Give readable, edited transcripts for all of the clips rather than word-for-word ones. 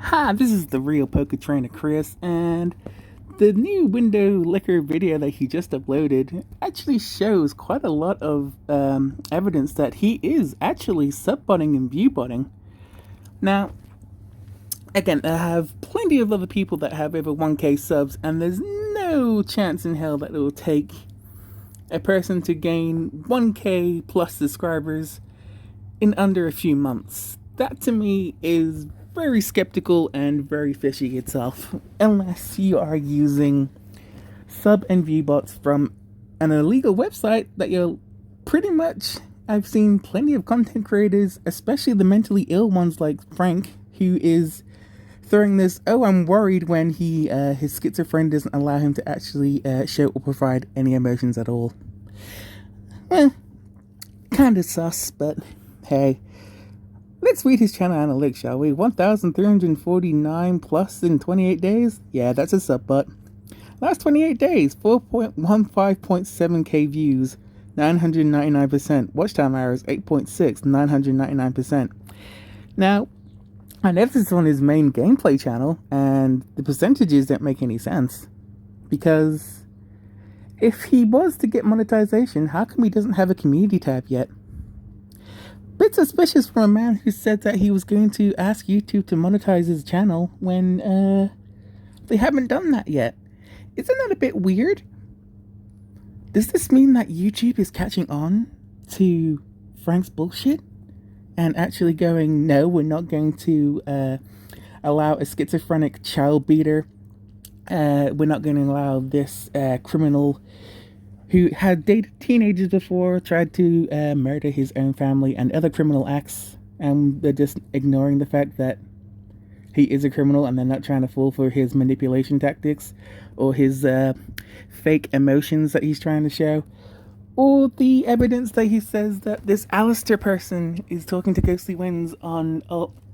Hi, this is the real poker trainer Chris, and the new window liquor video that he just uploaded actually shows quite a lot of evidence that he is actually sub-botting and view-botting. Now, again, I have plenty of other people that have over 1k subs, and there's no chance in hell that it will take a person to gain 1k plus subscribers in under a few months. That to me is very skeptical and very fishy itself, unless you are using sub and view bots from an illegal website that you'll pretty much. I've seen plenty of content creators, especially the mentally ill ones like Frank, who is throwing this, oh, I'm worried when his schizophrenia doesn't allow him to actually show or provide any emotions at all. Kinda sus, but hey. Let's read his channel analytics, shall we? 1,349 plus in 28 days? Yeah, that's a sub bot. Last 28 days, 4.15.7k views, 999%. Watch time hours, 8.6, 999%. Now, I noticed this on his main gameplay channel, and the percentages don't make any sense. Because if he was to get monetization, how come he doesn't have a community tab yet? Bit suspicious for a man who said that he was going to ask YouTube to monetize his channel when they haven't done that yet. Isn't that a bit weird? Does this mean that YouTube is catching on to Frank's bullshit and actually going, no, we're not going to allow a schizophrenic child beater. We're not going to allow this criminal who had dated teenagers before, tried to murder his own family and other criminal acts, and they're just ignoring the fact that he is a criminal, and they're not trying to fall for his manipulation tactics or his fake emotions that he's trying to show, or the evidence that he says that this Alistair person is talking to Ghostly Winds on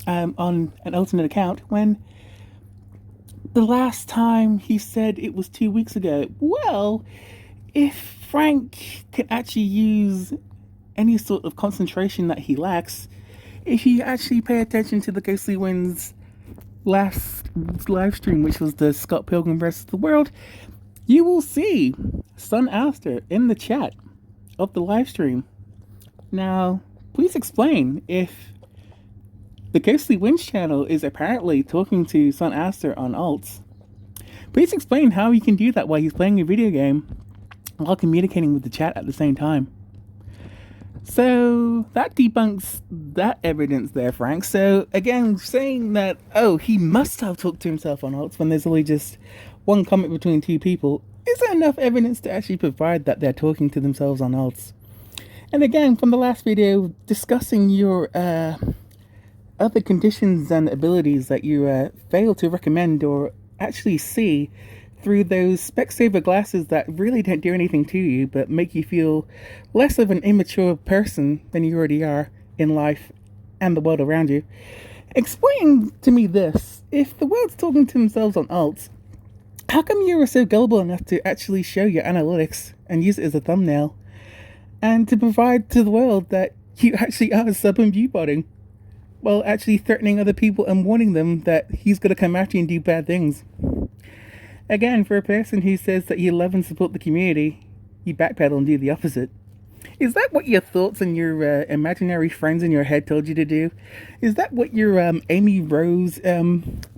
an alternate account, when the last time he said it was 2 weeks ago. Well, if Frank can actually use any sort of concentration that he lacks, if you actually pay attention to the Ghostly Winds last live stream, which was the Scott Pilgrim vs. the World, you will see Son Alistair in the chat of the live stream. Now, please explain, if the Ghostly Winds channel is apparently talking to Son Alistair on alts, please explain how he can do that while he's playing a video game while communicating with the chat at the same time. So that debunks that evidence there, Frank. So again, saying that, oh, he must have talked to himself on alts when there's only just one comment between two people, isn't enough evidence to actually provide that they're talking to themselves on alts. And again, from the last video, discussing your other conditions and abilities that you fail to recommend or actually see through those Specsavers glasses that really don't do anything to you but make you feel less of an immature person than you already are in life and the world around you. Explain to me this: if the world's talking to themselves on alts, how come you were so gullible enough to actually show your analytics and use it as a thumbnail, and to provide to the world that you actually are sub and view botting, while actually threatening other people and warning them that he's going to come after you and do bad things? Again, for a person who says that you love and support the community, you backpedal and do the opposite. Is that what your thoughts and your imaginary friends in your head told you to do? Is that what your Amy Rose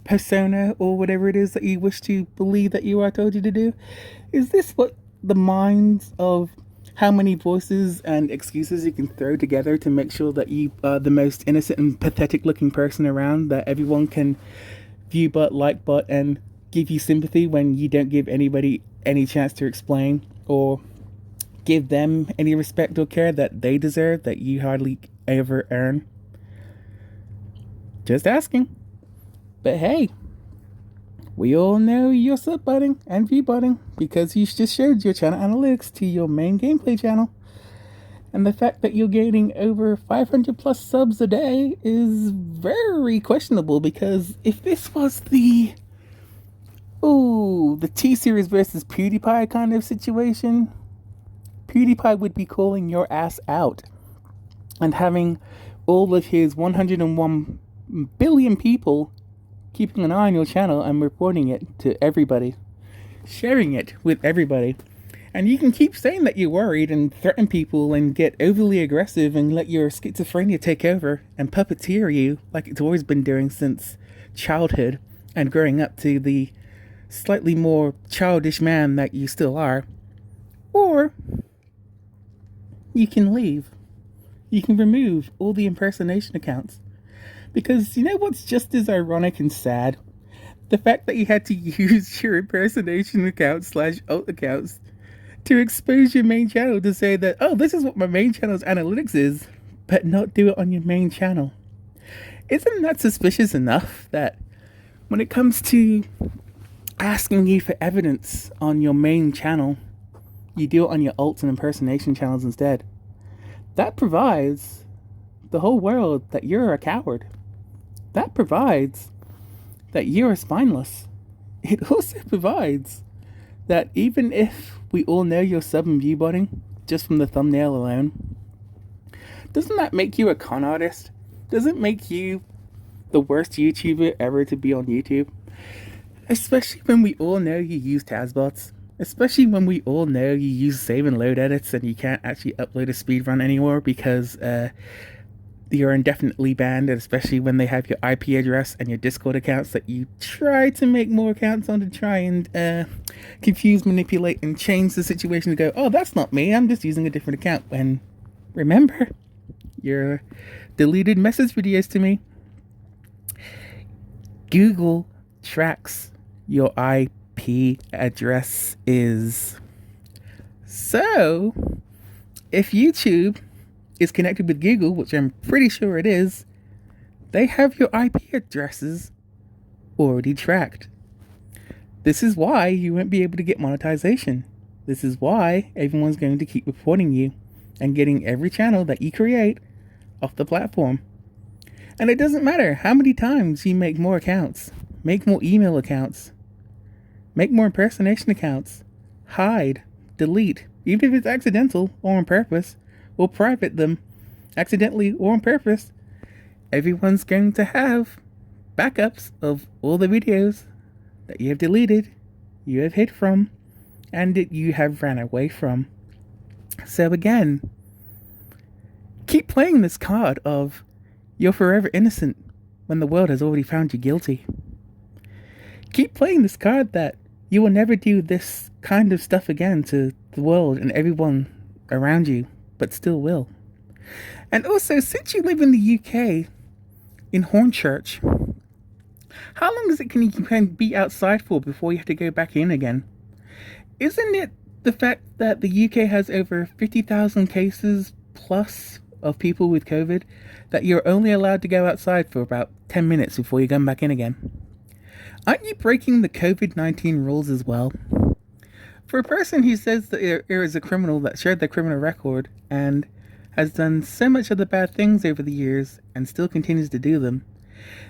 persona or whatever it is that you wish to believe that you are told you to do? Is this what the minds of how many voices and excuses you can throw together to make sure that you are the most innocent and pathetic looking person around, that everyone can view bot, like bot, and give you sympathy when you don't give anybody any chance to explain or give them any respect or care that they deserve that you hardly ever earn? Just asking. But hey, we all know you're sub-botting and view-botting because you just showed your channel analytics to your main gameplay channel. And the fact that you're gaining over 500 plus subs a day is very questionable, because if this was the T-Series versus PewDiePie kind of situation, PewDiePie would be calling your ass out and having all of his 101 billion people keeping an eye on your channel and reporting it to everybody, sharing it with everybody. And you can keep saying that you're worried and threaten people and get overly aggressive and let your schizophrenia take over and puppeteer you like it's always been doing since childhood and growing up to the slightly more childish man that you still are. Or you can leave. You can remove all the impersonation accounts. Because you know what's just as ironic and sad? The fact that you had to use your impersonation accounts / alt accounts to expose your main channel to say that, oh, this is what my main channel's analytics is, but not do it on your main channel. Isn't that suspicious enough that when it comes to asking you for evidence on your main channel, you do it on your alts and impersonation channels instead? That provides the whole world that you're a coward. That provides that you're spineless. It also provides that even if we all know you're sub and view botting just from the thumbnail alone, doesn't that make you a con artist? Does it make you the worst YouTuber ever to be on YouTube? Especially when we all know you use TASBots. Especially when we all know you use save and load edits and you can't actually upload a speedrun anymore because you're indefinitely banned, especially when they have your IP address and your Discord accounts that you try to make more accounts on to try and confuse, manipulate, and change the situation to go, oh, that's not me, I'm just using a different account. When, remember, your deleted message videos to me. Google tracks your IP address is. So, if YouTube is connected with Google, which I'm pretty sure it is, they have your IP addresses already tracked. This is why you won't be able to get monetization. This is why everyone's going to keep reporting you and getting every channel that you create off the platform. And it doesn't matter how many times you make more accounts, make more email accounts, make more impersonation accounts, hide, delete, even if it's accidental or on purpose, or private them accidentally or on purpose, everyone's going to have backups of all the videos that you have deleted, you have hid from, and that you have ran away from. So again, keep playing this card of you're forever innocent when the world has already found you guilty. Keep playing this card that you will never do this kind of stuff again to the world and everyone around you, but still will. And also, since you live in the UK, in Hornchurch, how long can you be outside for before you have to go back in again? Isn't it the fact that the UK has over 50,000 cases plus of people with COVID that you're only allowed to go outside for about 10 minutes before you come back in again? Aren't you breaking the COVID-19 rules as well? For a person who says that there is a criminal that shared their criminal record and has done so much of the bad things over the years and still continues to do them,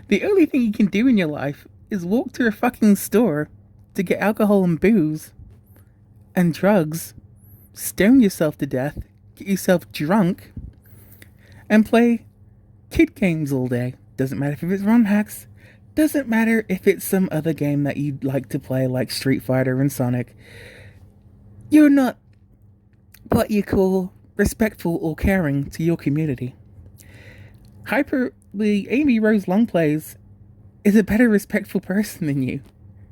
the only thing you can do in your life is walk to a fucking store to get alcohol and booze and drugs, stone yourself to death, get yourself drunk, and play kid games all day. Doesn't matter if it's ROM hacks, doesn't matter if it's some other game that you'd like to play like Street Fighter and Sonic. You're not what you call respectful or caring to your community. The Amy Rose Longplays is a better respectful person than you.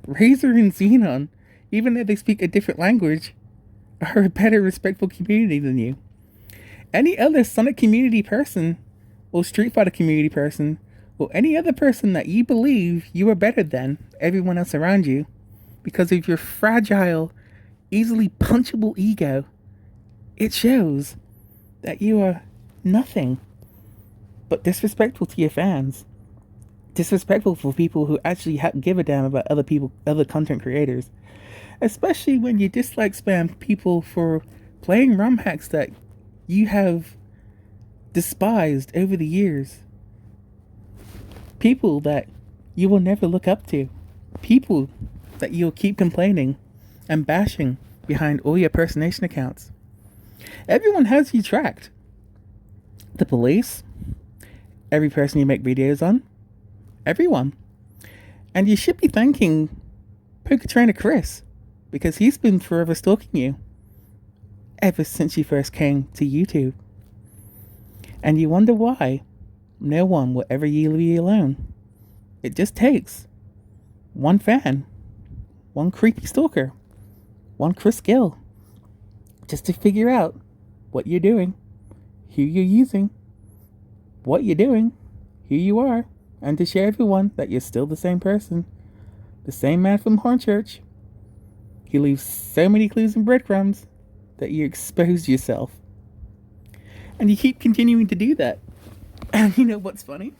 Razor and Xenon, even though they speak a different language, are a better respectful community than you. Any other Sonic community person, or Street Fighter community person, or any other person that you believe you are better than everyone else around you because of your fragile, easily punchable ego, it shows that you are nothing but disrespectful to your fans, disrespectful for people who actually give a damn about other content creators, especially when you dislike spam people for playing ROM hacks that you have despised over the years, people that you will never look up to, people that you'll keep complaining and bashing behind all your impersonation accounts. Everyone has you tracked. The police, every person you make videos on, everyone. And you should be thanking Poker Trainer Chris, because he's been forever stalking you ever since you first came to YouTube. And you wonder why no one will ever leave you alone. It just takes one fan, one creepy stalker, one Chris Gill, just to figure out what you're doing, who you're using, what you're doing, who you are, and to show everyone that you're still the same person, the same man from Hornchurch. He leaves so many clues and breadcrumbs that you expose yourself. And you keep continuing to do that. And you know what's funny?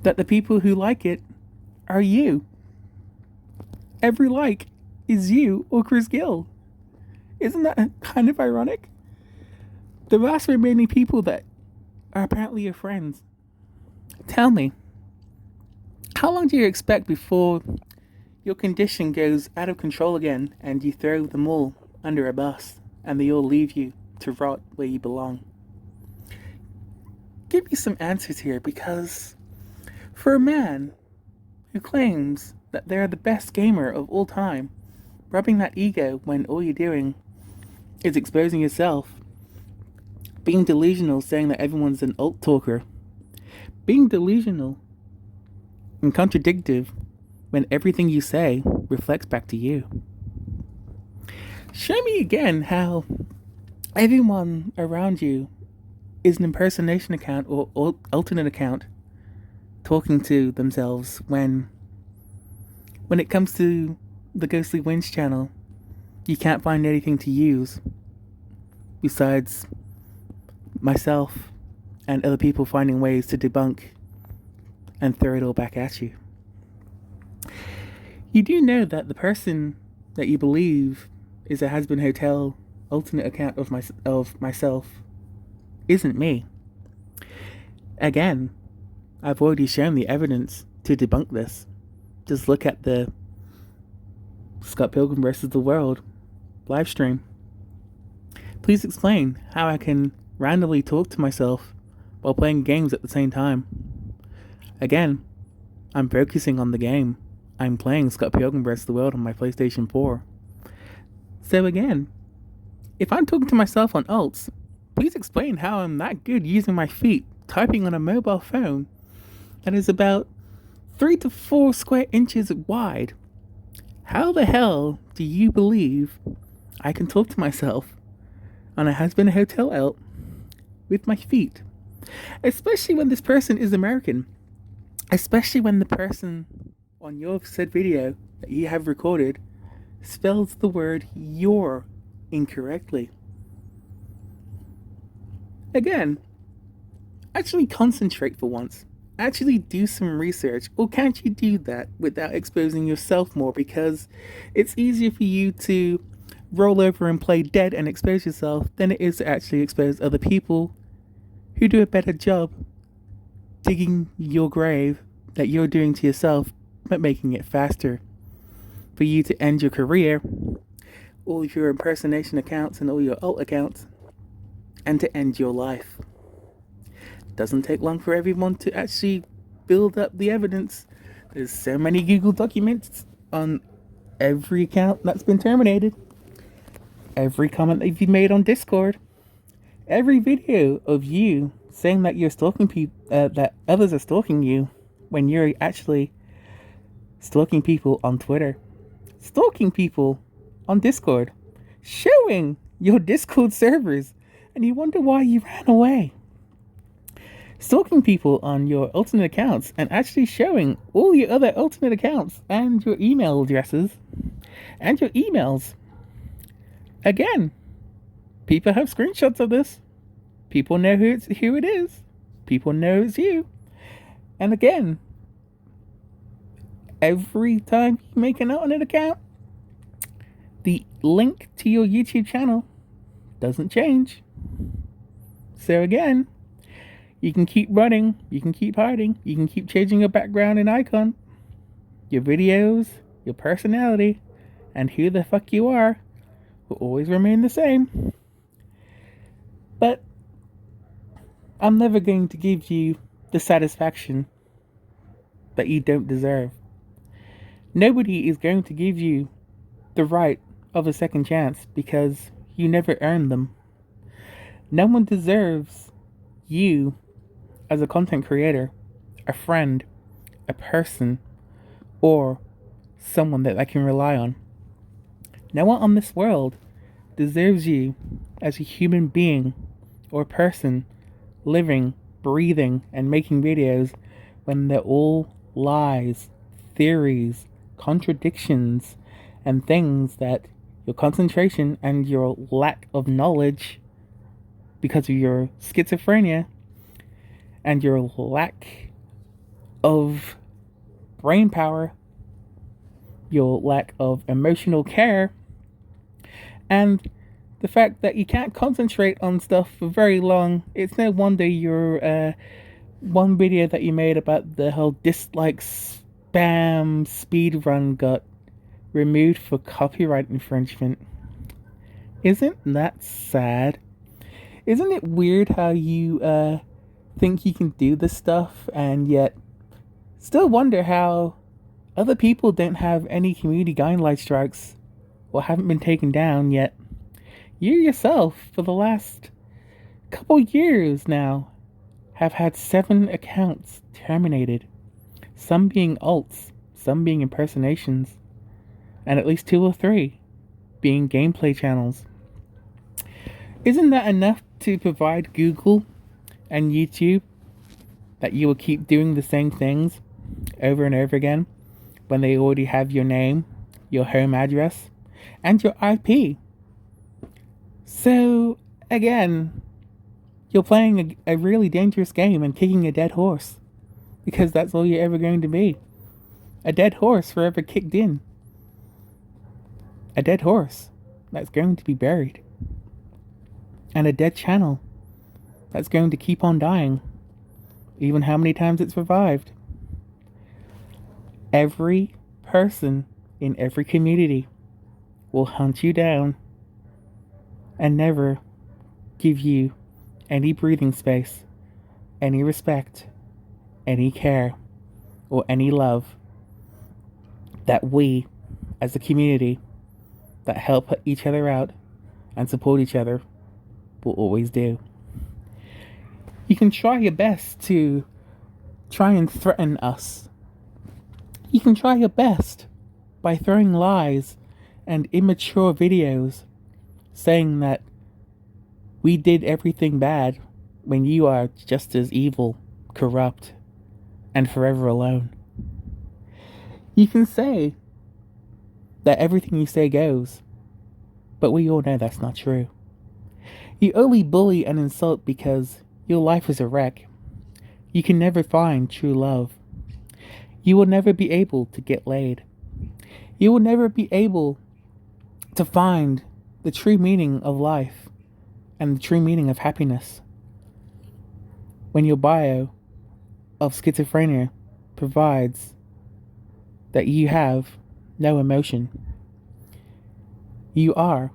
That the people who like it are you. Every like is you or Chris Gill. Isn't that kind of ironic? The vast remaining people that are apparently your friends. Tell me, how long do you expect before your condition goes out of control again and you throw them all under a bus and they all leave you to rot where you belong? Give me some answers here, because for a man who claims that they're the best gamer of all time, rubbing that ego when all you're doing is exposing yourself, being delusional, saying that everyone's an alt talker, being delusional and contradictive when everything you say reflects back to you. Show me again how everyone around you is an impersonation account or alternate account talking to themselves when it comes to the Ghostly Winds channel, you can't find anything to use besides myself and other people finding ways to debunk and throw it all back at you. You do know that the person that you believe is a Has-Been Hotel alternate account of myself isn't me. Again, I've already shown the evidence to debunk this. Just look at the Scott Pilgrim vs. the World live stream. Please explain how I can randomly talk to myself while playing games at the same time. Again, I'm focusing on the game. I'm playing Scott Pilgrim vs. the World on my PlayStation 4. So again, if I'm talking to myself on alts, please explain how I'm that good using my feet, typing on a mobile phone that is about 3 to 4 square inches wide. How the hell do you believe I can talk to myself on a Has-Been Hotel alt with my feet? Especially when this person is American. Especially when the person on your said video that you have recorded spells the word "your" incorrectly. Again, actually concentrate for once. Actually do some research. Or can't you do that without exposing yourself more? Because it's easier for you to roll over and play dead and expose yourself than it is to actually expose other people who do a better job digging your grave that you're doing to yourself, but making it faster for you to end your career, all of your impersonation accounts and all your alt accounts, and to end your life. Doesn't take long for everyone to actually build up the evidence. There's so many Google documents on every account that's been terminated, every comment that you've made on Discord, every video of you saying that you're stalking people, that others are stalking you when you're actually stalking people on Twitter, stalking people on Discord, showing your Discord servers, and you wonder why you ran away. Stalking people on your alternate accounts and actually showing all your other alternate accounts and your email addresses and your emails. Again, people have screenshots of this. People know who it is. People know it's you. And again, every time you make an alternate account, the link to your YouTube channel doesn't change. So again, you can keep running, you can keep hiding, you can keep changing your background and icon, your videos, your personality, and who the fuck you are will always remain the same. But I'm never going to give you the satisfaction that you don't deserve. Nobody is going to give you the right of a second chance because you never earned them. No one deserves you as a content creator, a friend, a person, or someone that they can rely on. No one on this world deserves you as a human being or person living, breathing, and making videos when they're all lies, theories, contradictions, and things that your concentration and your lack of knowledge because of your schizophrenia and your lack of brain power, your lack of emotional care, and the fact that you can't concentrate on stuff for very long. It's no wonder your one video that you made about the whole dislike spam speedrun got removed for copyright infringement. Isn't that sad? Isn't it weird how you think you can do this stuff and yet still wonder how other people don't have any community guideline strikes or haven't been taken down yet? You yourself, for the last couple years now, have had 7 accounts terminated. Some being alts, some being impersonations, and at least 2 or 3 being gameplay channels. Isn't that enough to provide Google and YouTube that you will keep doing the same things over and over again when they already have your name, your home address, and your IP? So, again, you're playing a really dangerous game and kicking a dead horse. Because that's all you're ever going to be. A dead horse forever kicked in. A dead horse that's going to be buried. And a dead channel that's going to keep on dying. Even how many times it's revived. Every person in every community will hunt you down and never give you any breathing space, any respect, any care, or any love that we, as a community that help each other out and support each other, will always do. You can try your best to try and threaten us. You can try your best by throwing lies and immature videos saying that we did everything bad when you are just as evil, corrupt, and forever alone. You can say that everything you say goes, but we all know that's not true. You only bully and insult because your life is a wreck. You can never find true love. You will never be able to get laid. You will never be able to find the true meaning of life and the true meaning of happiness when your bio of schizophrenia provides that you have no emotion. You are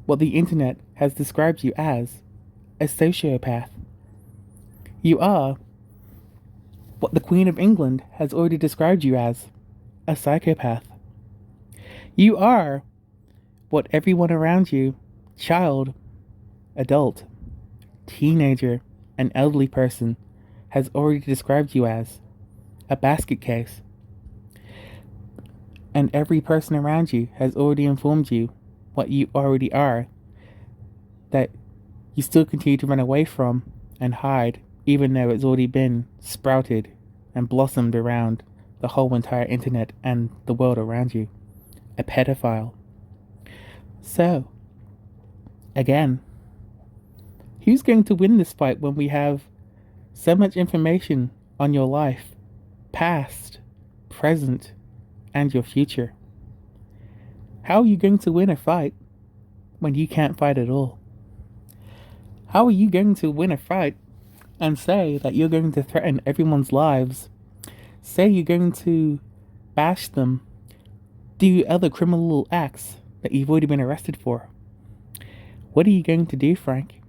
what the internet has described you as, a sociopath. You are what the Queen of England has already described you as, a psychopath. You are what everyone around you, child, adult, teenager, and elderly person, has already described you as, a basket case. And every person around you has already informed you what you already are, that you still continue to run away from and hide, even though it's already been sprouted and blossomed around the whole entire internet and the world around you. A pedophile. So, again, who's going to win this fight when we have so much information on your life, past, present, and your future? How are you going to win a fight when you can't fight at all? How are you going to win a fight and say that you're going to threaten everyone's lives? Say you're going to bash them, do other criminal acts that you've already been arrested for. What are you going to do, Frank?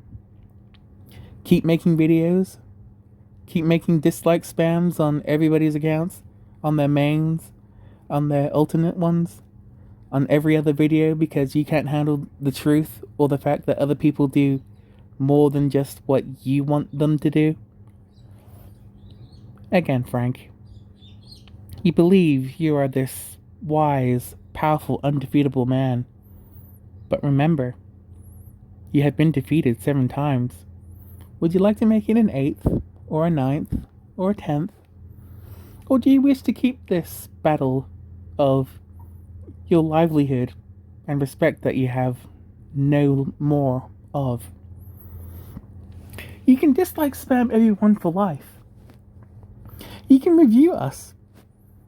Keep making videos keep making dislike spams on everybody's accounts, on their mains, on their alternate ones, on every other video because you can't handle the truth or the fact that other people do more than just what you want them to do? Again, Frank, you believe you are this wise, powerful, undefeatable man. But remember, you have been defeated 7 times. Would you like to make it an 8th, or a 9th, or a 10th? Or do you wish to keep this battle of your livelihood and respect that you have no more of? You can dislike spam everyone for life. You can review us.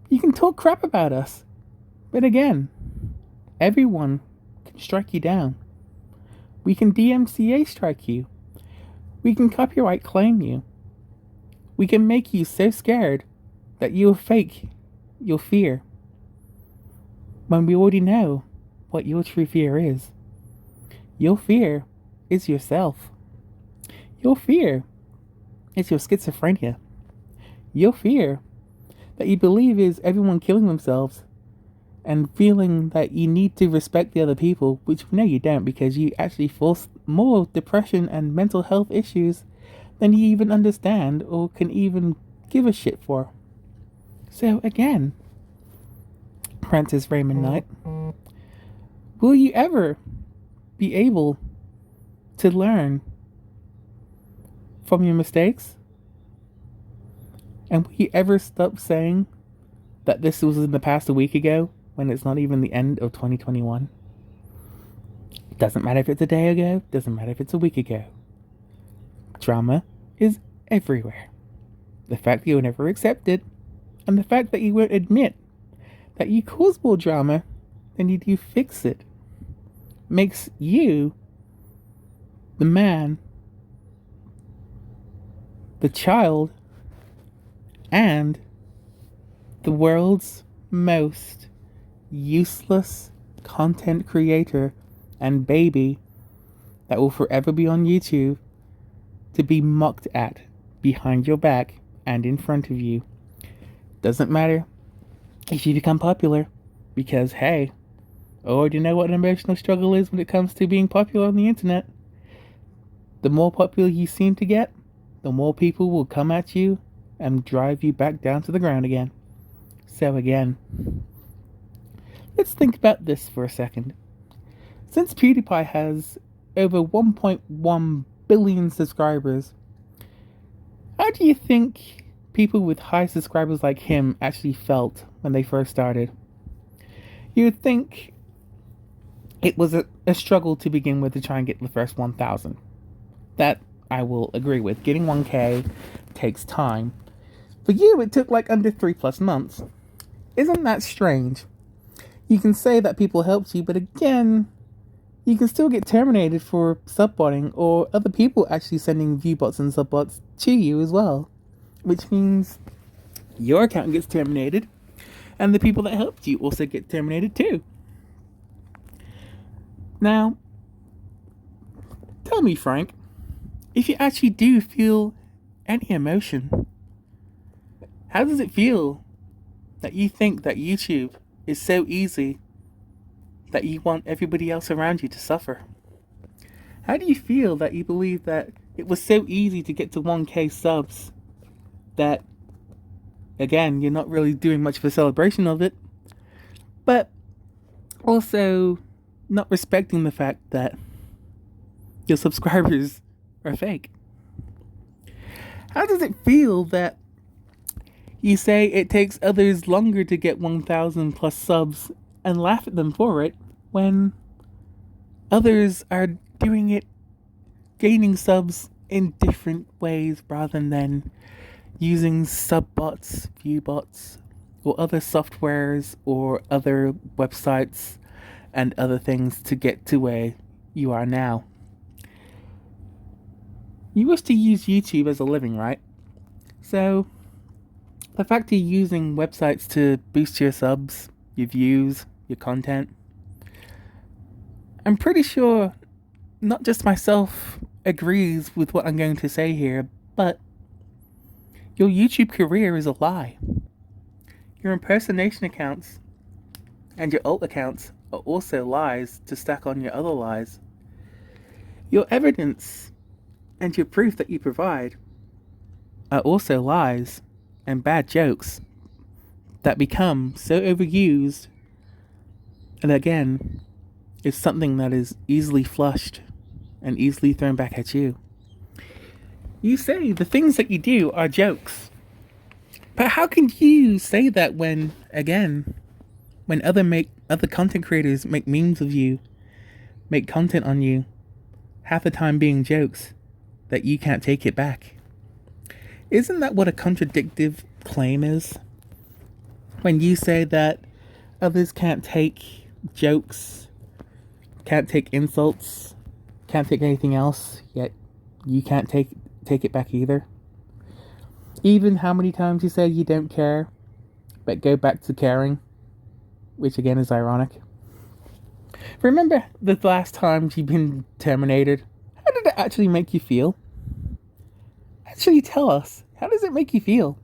You can talk crap about us. But again, everyone can strike you down. We can DMCA strike you. We can copyright claim you. We can make you so scared that you'll fake your fear when we already know what your true fear is. Your fear is yourself. Your fear is your schizophrenia. Your fear that you believe is everyone killing themselves and feeling that you need to respect the other people, which we know you don't because you actually force more depression and mental health issues than you even understand or can even give a shit for. So again, Francis Raymond Knight, will you ever be able to learn from your mistakes? And will you ever stop saying that this was in the past a week ago when it's not even the end of 2021? It doesn't matter if it's a day ago, doesn't matter if it's a week ago. Drama is everywhere. The fact that you'll never accept it, and the fact that you won't admit that you cause more drama than you do fix it, makes you the man, the child, and the world's most useless content creator and baby that will forever be on YouTube to be mocked at behind your back and in front of you. Doesn't matter if you become popular, because hey, I already know what an emotional struggle is when it comes to being popular on the internet. The more popular you seem to get, the more people will come at you and drive you back down to the ground again. So again, let's think about this for a second. Since PewDiePie has over 1.1 billion subscribers, how do you think people with high subscribers like him actually felt when they first started? You would think it was a struggle to begin with to try and get the first 1,000. That I will agree with. Getting 1K takes time. For you, it took like under 3+ months. Isn't that strange? You can say that people helped you, but again, you can still get terminated for subbotting or other people actually sending viewbots and subbots to you as well. Which means your account gets terminated and the people that helped you also get terminated too. Now, tell me, Frank, if you actually do feel any emotion, how does it feel that you think that YouTube is so easy that you want everybody else around you to suffer? How do you feel that you believe that it was so easy to get to 1K subs that, again, you're not really doing much of a celebration of it, but also not respecting the fact that your subscribers are fake? How does it feel that you say it takes others longer to get 1,000 plus subs and laugh at them for it when others are doing it, gaining subs in different ways rather than using subbots, viewbots, or other softwares or other websites and other things to get to where you are now? You wish to use YouTube as a living, right? So the fact you're using websites to boost your subs, your views, your content, I'm pretty sure not just myself agrees with what I'm going to say here, but Your YouTube career is a lie. Your impersonation accounts and your alt accounts are also lies to stack on your other lies. Your evidence and your proof that you provide are also lies and bad jokes that become so overused, and again, it's something that is easily flushed and easily thrown back at you. You say the things that you do are jokes. But how can you say that when, again, when other content creators make memes of you, make content on you, half the time being jokes, that you can't take it back? Isn't that what a contradictive claim is? When you say that others can't take jokes, can't take insults, can't take anything else, yet you can't take it back either. Even how many times you say you don't care, but go back to caring, which again is ironic. Remember the last time you've been terminated? How did it actually make you feel? Actually tell us, how does it make you feel?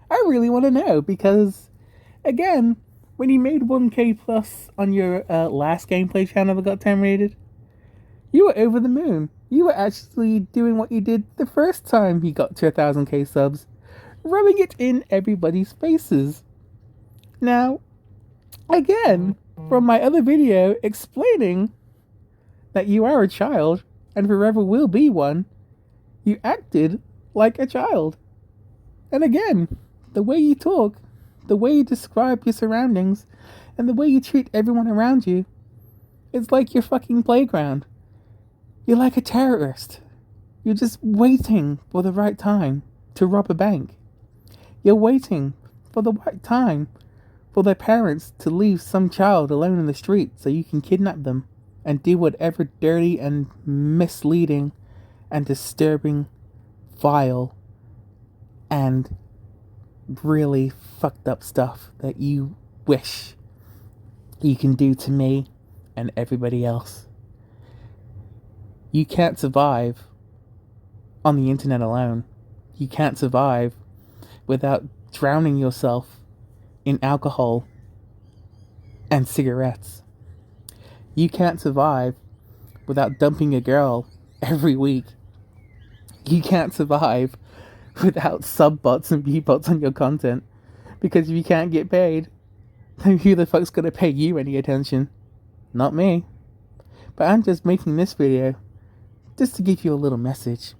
I really want to know, because again, when you made 1k plus on your last gameplay channel that got terminated, you were over the moon. You were actually doing what you did the first time you got to 1000k subs, rubbing it in everybody's faces. Now, again, from my other video explaining that you are a child and forever will be one, you acted like a child. And again, the way you talk, the way you describe your surroundings, and the way you treat everyone around you, it's like your fucking playground. You're like a terrorist. You're just waiting for the right time to rob a bank. You're waiting for the right time for their parents to leave some child alone in the street so you can kidnap them and do whatever dirty and misleading and disturbing, vile, and really fucked up stuff that you wish you can do to me and everybody else. You can't survive on the internet alone. You can't survive without drowning yourself in alcohol and cigarettes. You can't survive without dumping a girl every week. You can't survive without sub-bots and B-bots on your content. Because if you can't get paid, then who the fuck's gonna pay you any attention? Not me. But I'm just making this video just to give you a little message.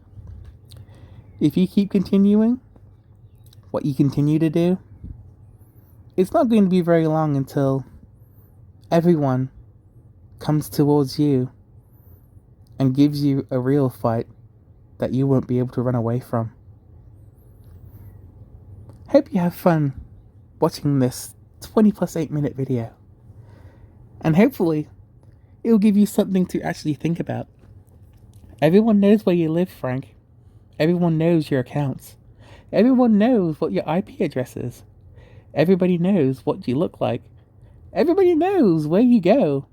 If you keep continuing what you continue to do, it's not going to be very long until everyone comes towards you and gives you a real fight that you won't be able to run away from. Hope you have fun watching this 20 plus 8 minute video. And hopefully it'll give you something to actually think about. Everyone knows where you live, Frank. Everyone knows your accounts. Everyone knows what your IP address is. Everybody knows what you look like. Everybody knows where you go.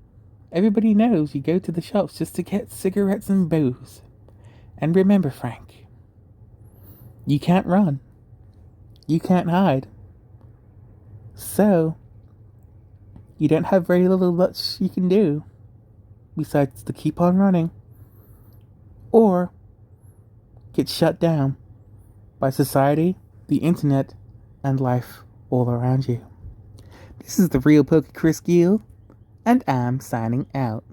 Everybody knows you go to the shops just to get cigarettes and booze. And remember, Frank, you can't run. You can't hide. So, you don't have very little much you can do besides to keep on running. Or get shut down by society, the internet, and life all around you. This is the real Poker Chris Gill, and I'm signing out.